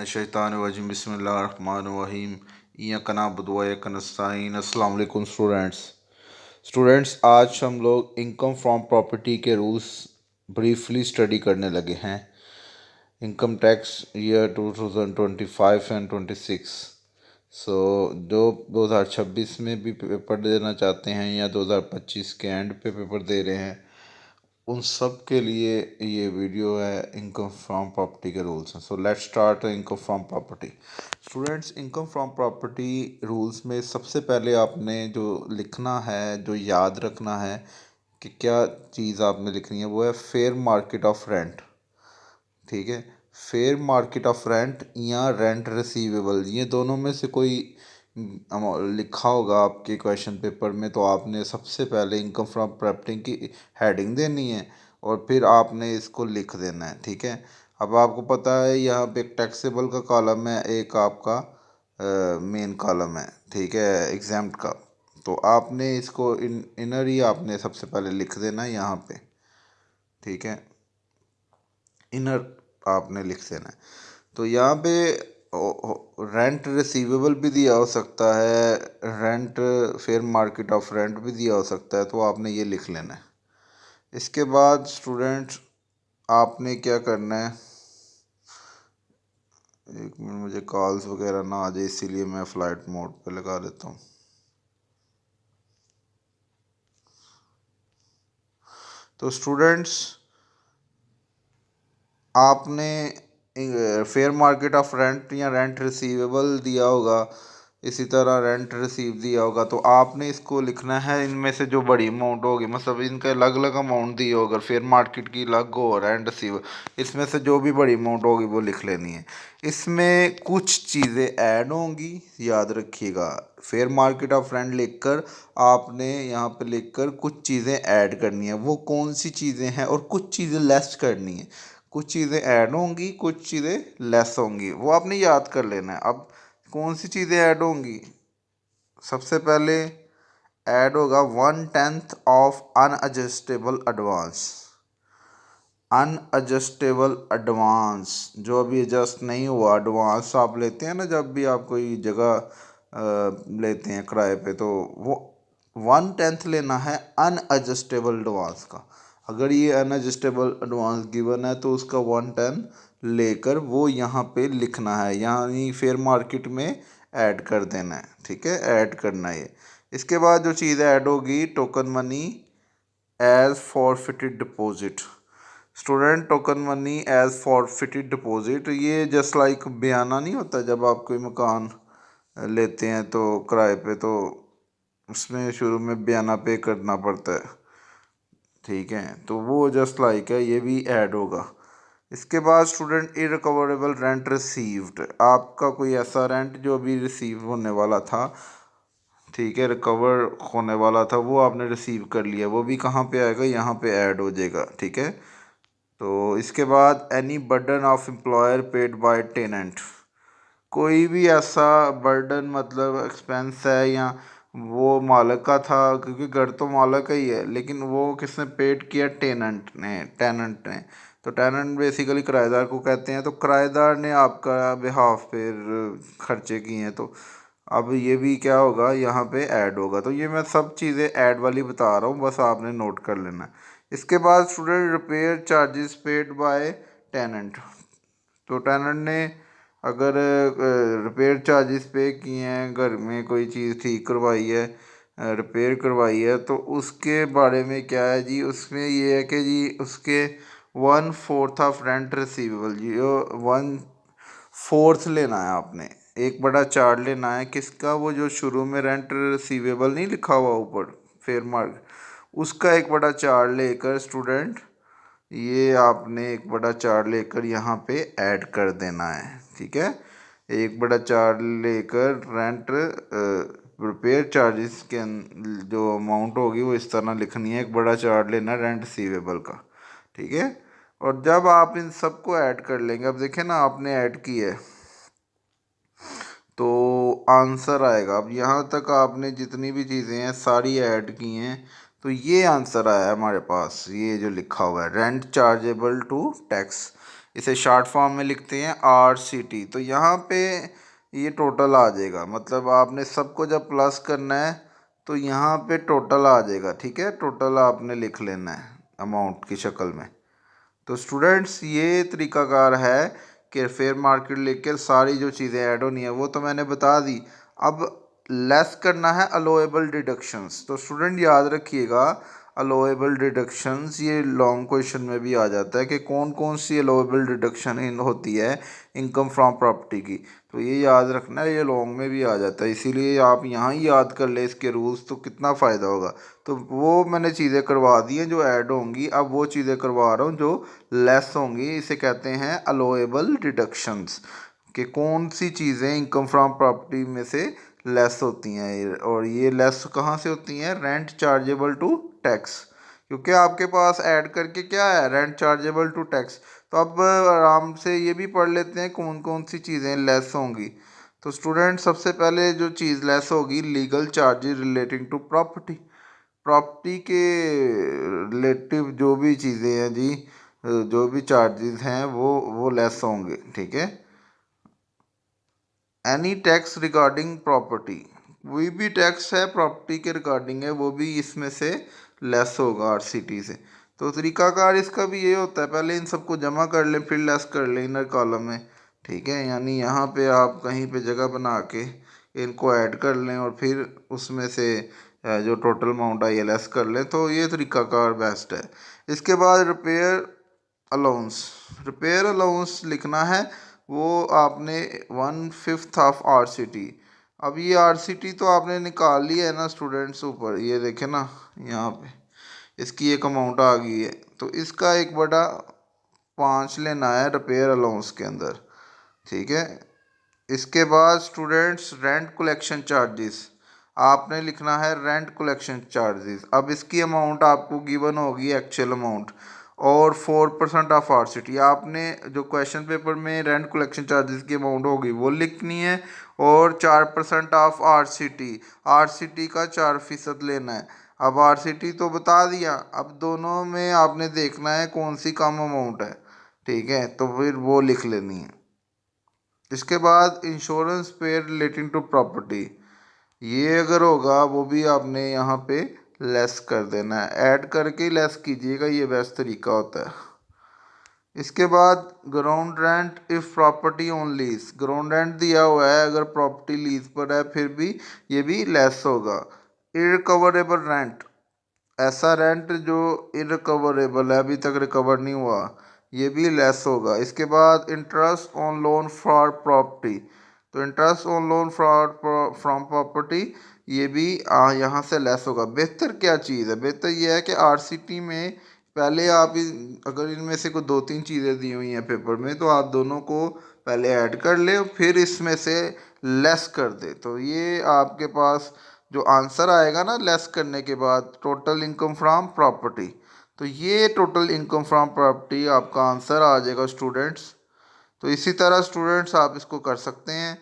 मिनश्शैतानिर्रजीम बिस्मिल्लाहिर्रहमानिर्रहीम इय्याका नअबुदु व इय्याका नस्तईन। अस्सलाम वालेकुम स्टूडेंट्स, आज हम लोग इनकम फ्रॉम प्रॉपर्टी के रूल्स ब्रीफली स्टडी करने लगे हैं। Income tax year 2025 and 26। सो जो 2026 में भी पेपर देना चाहते हैं या 2025 के एंड पे पेपर दे रहे हैं, उन सब के लिए ये वीडियो है। इनकम फ्रॉम प्रॉपर्टी के रूल्स हैं। So let's start income from property. Students, income from property rules में सबसे पहले आपने जो लिखना है, जो याद रखना है कि क्या चीज़ आपने लिखनी है, वो है फेयर मार्केट ऑफ रेंट। ठीक है, फेयर मार्केट ऑफ रेंट या रेंट रिसीवेबल, ये दोनों में से कोई लिखा होगा आपके क्वेश्चन पेपर में, तो आपने सबसे पहले इनकम फ्रॉम प्रॉपर्टी की हेडिंग देनी है और फिर आपने इसको लिख देना है। ठीक है, अब आपको पता है यहाँ पे एक टैक्सेबल का कॉलम है, एक आपका मेन कॉलम है, ठीक है, एग्जाम्प्ट का। तो आपने इसको इनर ही आपने सबसे पहले लिख देना है यहाँ पे। ठीक है, इनर आपने लिख देना है। तो यहाँ पे रेंट रिसीवेबल भी दिया हो सकता है, rent fair market of rent भी दिया हो सकता है, तो आपने ये लिख लेना है। इसके बाद स्टूडेंट आपने क्या करना है, एक मिनट, मुझे कॉल्स वगैरह ना आ जाए, इसीलिए मैं फ़्लाइट मोड पे लगा देता हूँ। तो स्टूडेंट्स, आपने फेयर मार्केट ऑफ रेंट या रेंट रिसीवेबल दिया होगा, इसी तरह रेंट रिसीव दिया होगा, तो आपने इसको लिखना है। इनमें से जो बड़ी अमाउंट होगी, मतलब इनका अलग अलग अमाउंट दी होगा, फेयर मार्केट की अलग हो, रेंट रिसीव, इसमें से जो भी बड़ी अमाउंट होगी वो लिख लेनी है। इसमें कुछ चीज़ें ऐड होंगी, याद रखिएगा। फेयर मार्केट ऑफ रेंट लिखकर आपने यहाँ पे लिखकर कुछ चीज़ें ऐड करनी है। वो कौन सी चीज़ें हैं, और कुछ चीज़ें लेस करनी है। कुछ चीज़ें ऐड होंगी, कुछ चीज़ें लेस होंगी, वो आपने याद कर लेना है। अब कौन सी चीज़ें ऐड होंगी, सबसे पहले ऐड होगा 1/10 ऑफ अनएडजस्टेबल एडवांस। अनएडजस्टेबल एडवांस, जो अभी एडजस्ट नहीं हुआ एडवांस आप लेते हैं ना, जब भी आप कोई जगह लेते हैं किराए पे, तो वो 1/10 लेना है अनएडजस्टेबल एडवांस का। अगर ये अनएडजस्टेबल एडवांस गिवन है तो उसका 1/10 लेकर वो यहाँ पे लिखना है, यानी फेयर मार्केट में ऐड कर देना है। ठीक है, ऐड करना है ये। इसके बाद जो चीज़ ऐड होगी, token money as forfeited deposit. Student, token money as forfeited deposit, ये जस्ट लाइक बयाना नहीं होता, जब आप कोई मकान लेते हैं तो किराए पे, तो उसमें शुरू में बयाना पे करना पड़ता है। ठीक है, तो वो जस्ट लाइक है, ये भी ऐड होगा। इसके बाद स्टूडेंट, इरिकवरेबल रेंट रिसीव्ड, आपका कोई ऐसा रेंट जो अभी रिसीव होने वाला था, ठीक है, रिकवर होने वाला था, वो आपने रिसीव कर लिया, वो भी कहाँ पे आएगा, यहाँ पे ऐड हो जाएगा। ठीक है, तो इसके बाद any burden of employer paid by tenant, कोई भी ऐसा बर्डन मतलब एक्सपेंस है या वो मालिक का था, क्योंकि घर तो मालिक का ही है, लेकिन वो किसने पेड किया, टेनेंट ने। तो टेनेंट बेसिकली किराएदार को कहते हैं, तो किराएदार ने आपका बिहाफ पे खर्चे किए हैं, तो अब ये भी क्या होगा, यहाँ पे ऐड होगा। तो ये मैं सब चीज़ें ऐड वाली बता रहा हूँ, बस आपने नोट कर लेना है। इसके बाद student, repair charges paid by tenant, तो टेनेंट ने अगर रिपेयर चार्जेस पे किए हैं, घर में कोई चीज़ ठीक करवाई है, रिपेयर करवाई है, तो उसके बारे में क्या है जी, उसमें ये है कि जी उसके 1/4 ऑफ रेंट रिसीवेबल, जी 1/4 लेना है आपने, 1/4 लेना है। किसका, वो जो शुरू में रेंट रिसीवेबल नहीं लिखा हुआ ऊपर फेयर मार्क, उसका 1/4 लेकर स्टूडेंट, ये आपने 1/4 लेकर यहाँ पे ऐड कर देना है। ठीक है, 1/4 लेकर रेंट रिपेयर चार्जेस के जो अमाउंट होगी वो इस तरह लिखनी है, 1/4 लेना रेंट रिसीवेबल का। ठीक है, और जब आप इन सबको ऐड कर लेंगे, अब देखें ना, आपने ऐड की है तो आंसर आएगा। अब यहाँ तक आपने जितनी भी चीज़ें हैं सारी ऐड की हैं, तो ये आंसर आया हमारे पास, ये जो लिखा हुआ है रेंट चार्जेबल टू टैक्स। इसे शॉर्ट फॉर्म में लिखते हैं RCT। तो यहाँ पे ये टोटल आ जाएगा, मतलब आपने सबको जब प्लस करना है तो यहाँ पे टोटल आ जाएगा। ठीक है, टोटल आपने लिख लेना है अमाउंट की शक्ल में। तो स्टूडेंट्स ये तरीकाकार है कि फेयर मार्केट लेके सारी जो चीज़ें ऐड होनी है वो तो मैंने बता दी। अब लेस करना है अलोएबल डिडक्शंस। तो स्टूडेंट याद रखिएगा, अलोएबल डिडक्शंस ये लॉन्ग क्वेश्चन में भी आ जाता है कि कौन कौन सी अलोएबल डिडक्शन इन होती है इनकम फ्रॉम प्रॉपर्टी की। तो ये याद रखना है, ये लॉन्ग में भी आ जाता है, इसीलिए आप यहाँ ही याद कर ले इसके रूल्स, तो कितना फ़ायदा होगा। तो वो मैंने चीज़ें करवा दी हैं जो ऐड होंगी, अब वो चीज़ें करवा रहा हूँ जो लेस होंगी। इसे कहते हैं अलोएबल डिडक्शंस, कि कौन सी चीज़ें इनकम फ्रॉम प्रॉपर्टी में से लेस होती हैं। और ये लेस कहाँ से होती हैं? रेंट चार्जेबल टू टैक्स, क्योंकि आपके पास ऐड करके क्या है, रेंट चार्जेबल टू टैक्स। तो अब आराम से ये भी पढ़ लेते हैं कौन कौन सी चीज़ें लेस होंगी। तो स्टूडेंट सबसे पहले जो चीज़ लेस होगी, legal charges relating to property. Property के रिलेटिव जो भी चीज़ें हैं जी, जो भी चार्जेस हैं वो लेस होंगे। ठीक है, एनी टैक्स रिगार्डिंग प्रॉपर्टी, कोई भी टैक्स है प्रॉपर्टी के रिगार्डिंग है वो भी इसमें से लेस होगा RCT से। तो तरीकाकार इसका भी ये होता है, पहले इन सबको जमा कर लें फिर लेस कर लें इनर कॉलम में। ठीक है, यानी यहाँ पे आप कहीं पे जगह बना के इनको ऐड कर लें और फिर उसमें से जो टोटल अमाउंट आई है लेस कर लें, तो ये तरीकाकार बेस्ट है। इसके बाद रिपेयर अलाउंस लिखना है, वो आपने 1/5 ऑफ RCT। अब ये RCT तो आपने निकाल लिया है ना स्टूडेंट्स, ऊपर ये देखें ना, यहाँ पे इसकी एक अमाउंट आ गई है, तो इसका 1/5 लेना है रिपेयर अलाउंस के अंदर। ठीक है, इसके बाद स्टूडेंट्स रेंट कलेक्शन चार्जेस, आपने लिखना है रेंट कलेक्शन चार्जेस। अब इसकी अमाउंट आपको गिवन होगी एक्चुअल अमाउंट और 4% ऑफ RCT। आपने जो क्वेश्चन पेपर में रेंट कलेक्शन चार्जेस की अमाउंट होगी वो लिखनी है और 4% ऑफ RCT का 4% लेना है। अब RCT तो बता दिया, अब दोनों में आपने देखना है कौन सी कम अमाउंट है। ठीक है, तो फिर वो लिख लेनी है। इसके बाद इंश्योरेंस पे रिलेटिंग टू प्रॉपर्टी, ये अगर होगा वो भी आपने यहाँ पे लेस कर देना है, ऐड करके लेस कीजिएगा, ये बेस्ट तरीका होता है। इसके बाद ground rent if property on lease, ground rent दिया हुआ है अगर प्रॉपर्टी लीज पर है फिर भी ये भी लेस होगा। इरिकवरेबल रेंट, ऐसा रेंट जो इरिकवरेबल है, अभी तक रिकवर नहीं हुआ, ये भी लेस होगा। इसके बाद interest on loan for property, तो interest on loan for from property ये भी यहाँ से लेस होगा। बेहतर क्या चीज़ है? बेहतर ये है कि RCT में पहले आप अगर इनमें से कोई 2-3 चीज़ें दी हुई हैं पेपर में, तो आप दोनों को पहले ऐड कर ले फिर इसमें से लेस कर दे, तो ये आपके पास जो आंसर आएगा ना लेस करने के बाद, टोटल इनकम फ्रॉम प्रॉपर्टी, तो ये टोटल इनकम फ्रॉम प्रॉपर्टी आपका आंसर आ जाएगा स्टूडेंट्स। तो इसी तरह स्टूडेंट्स आप इसको कर सकते हैं।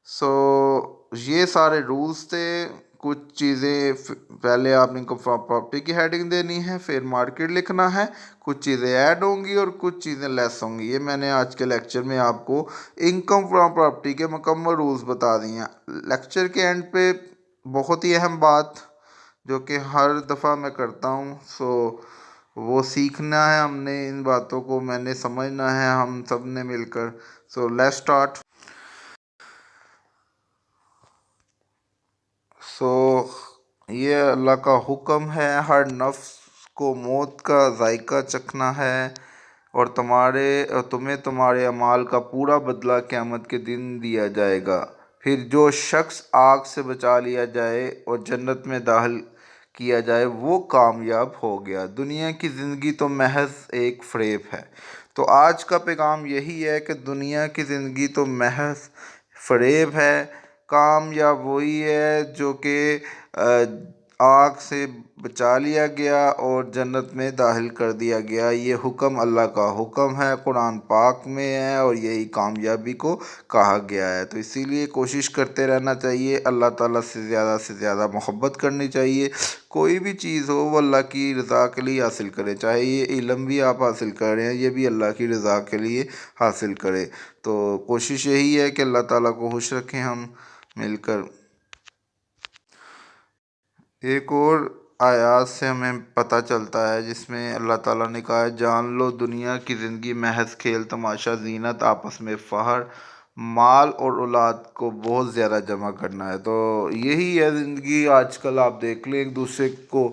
सो ये सारे रूल्स थे। कुछ चीज़ें पहले आपने इनकम फ्रॉम प्रॉपर्टी की हेडिंग देनी है, फिर मार्केट लिखना है, कुछ चीज़ें ऐड होंगी और कुछ चीज़ें लेस होंगी। ये मैंने आज के लेक्चर में आपको इनकम फ्रॉम प्रॉपर्टी के मुकम्मल रूल्स बता दिए हैं। लेक्चर के एंड पे बहुत ही अहम बात जो कि हर दफ़ा मैं करता हूँ, सो वो सीखना है हमने, इन बातों को मैंने समझना है हम सब ने मिलकर। So let's start. सो ये अल्लाह का हुक्म है, हर नफ्स को मौत का जायका चखना है और तुम्हें तुम्हारे अमाल का पूरा बदला क़यामत के दिन दिया जाएगा। फिर जो शख्स आग से बचा लिया जाए और जन्नत में दाखिल किया जाए वो कामयाब हो गया। दुनिया की ज़िंदगी तो महज एक फ़रेब है। तो आज का पैगाम यही है कि दुनिया की ज़िंदगी तो महज फ़रेब है, कामयाब वही है जो कि आग से बचा लिया गया और जन्नत में दाखिल कर दिया गया। ये हुक्म अल्लाह का हुक्म है, कुरान पाक में है और यही कामयाबी को कहा गया है। तो इसीलिए कोशिश करते रहना चाहिए, अल्लाह ताला से ज़्यादा मोहब्बत करनी चाहिए। कोई भी चीज़ हो वो अल्लाह की रज़ा के लिए हासिल करें, चाहे ये इल्म भी आप हासिल कर रहे हैं ये भी अल्लाह की रज़ा के लिए हासिल करें। तो कोशिश यही है कि अल्लाह ताला को खुश रखें हम मिलकर। एक और आयात से हमें पता चलता है जिसमें अल्लाह ताला ने कहा है, जान लो दुनिया की ज़िंदगी महज खेल तमाशा, ज़ीनत, आपस में फ़ख्र, माल और औलाद को बहुत ज़्यादा जमा करना है। तो यही है ज़िंदगी। आजकल आप देख लें एक दूसरे को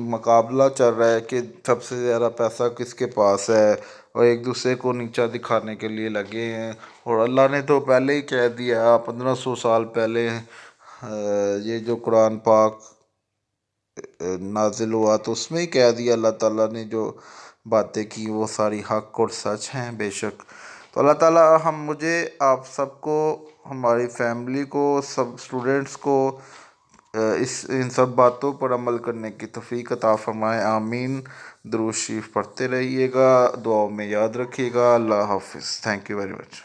मुकाबला चल रहा है कि सबसे ज़्यादा पैसा किसके पास है और एक दूसरे को नीचा दिखाने के लिए लगे हैं। और अल्लाह ने तो पहले ही कह दिया 1500 साल पहले ये जो कुरान पाक नाजिल हुआ तो उसमें ही कह दिया अल्लाह ताला ने, जो बातें की वो सारी हक और सच हैं बेशक। तो अल्लाह ताला मुझे आप सबको, हमारी फैमिली को, सब स्टूडेंट्स को इस इन सब बातों पर अमल करने की तौफीक अता फरमाए। आमीन। दुरूद शरीफ पढ़ते रहिएगा, दुआओं में याद रखिएगा। अल्लाह हाफिज़। Thank you very much.